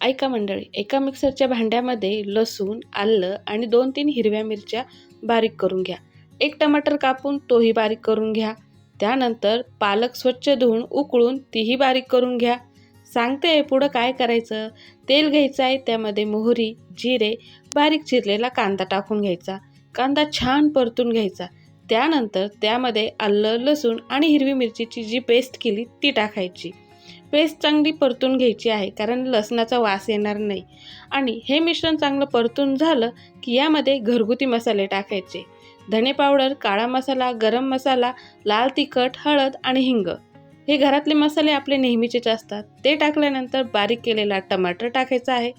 ऐका मंडळी, एका मिक्सरच्या भांड्यामध्ये लसूण, आलं आणि 2-3 हिरव्या मिरच्या बारीक करून घ्या. 1 टमाटर कापून तोही बारीक करून घ्या. त्यानंतर पालक स्वच्छ धुवून उकळून तीही बारीक करून घ्या. सांगते पुढं काय करायचं. तेल घ्यायचं आहे, त्यामध्ये मोहरी, जिरे, बारीक चिरलेला कांदा टाकून घ्यायचा. कांदा छान परतून घ्यायचा. त्यानंतर त्यामध्ये आलं, लसूण आणि हिरवी मिरचीची जी पेस्ट केली ती टाकायची. पेस्ट चांगली परतून घ्यायची आहे, कारण लसणाचा वास येणार नाही. आणि हे मिश्रण चांगलं परतून झालं की यामध्ये घरगुती मसाले टाकायचे. धणे पावडर, काळा मसाला, गरम मसाला, लाल तिखट, हळद आणि हिंग. हे घरातले मसाले आपले नेहमीचेच असतात. ते टाकल्यानंतर बारीक केलेला टमाटर टाकायचा आहे,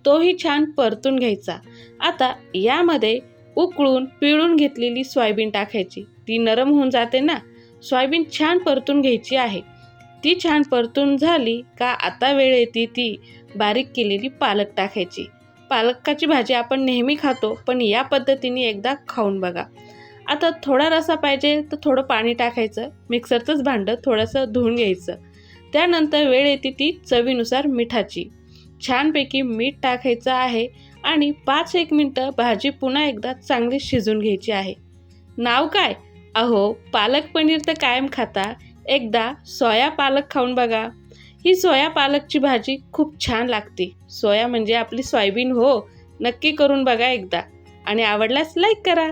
तोही छान परतून घ्यायचा. आता यामध्ये उकळून पिळून घेतलेली सोयाबीन टाकायची. ती नरम होऊन जाते ना. सोयाबीन छान परतून घ्यायची आहे. ती छान परतून झाली का आता वेळ येते ती बारीक केलेली पालक टाकायची. पालकाची भाजी आपण नेहमी खातो, पण या पद्धतीने एकदा खाऊन बघा. आता थोडा रस्सा पाहिजे तर थोडं पाणी टाकायचं. मिक्सरचंच भांडं थोडंसं धुवून घ्यायचं. त्यानंतर वेळ येते ती चवीनुसार मिठाची. छानपैकी मीठ टाकायचं आहे आणि 5-1 मिनटं भाजी पुन्हा एकदा चांगली शिजून घ्यायची आहे. नाव काय? अहो, पालक पनीर तर कायम खाता. एकदा सोया पालक खाऊन बघा. ही सोया पालकची भाजी खूप छान लागते. सोया म्हणजे आपली सोयाबीन हो. नक्की करून बघा एकदा आणि आवडल्यास लाईक करा.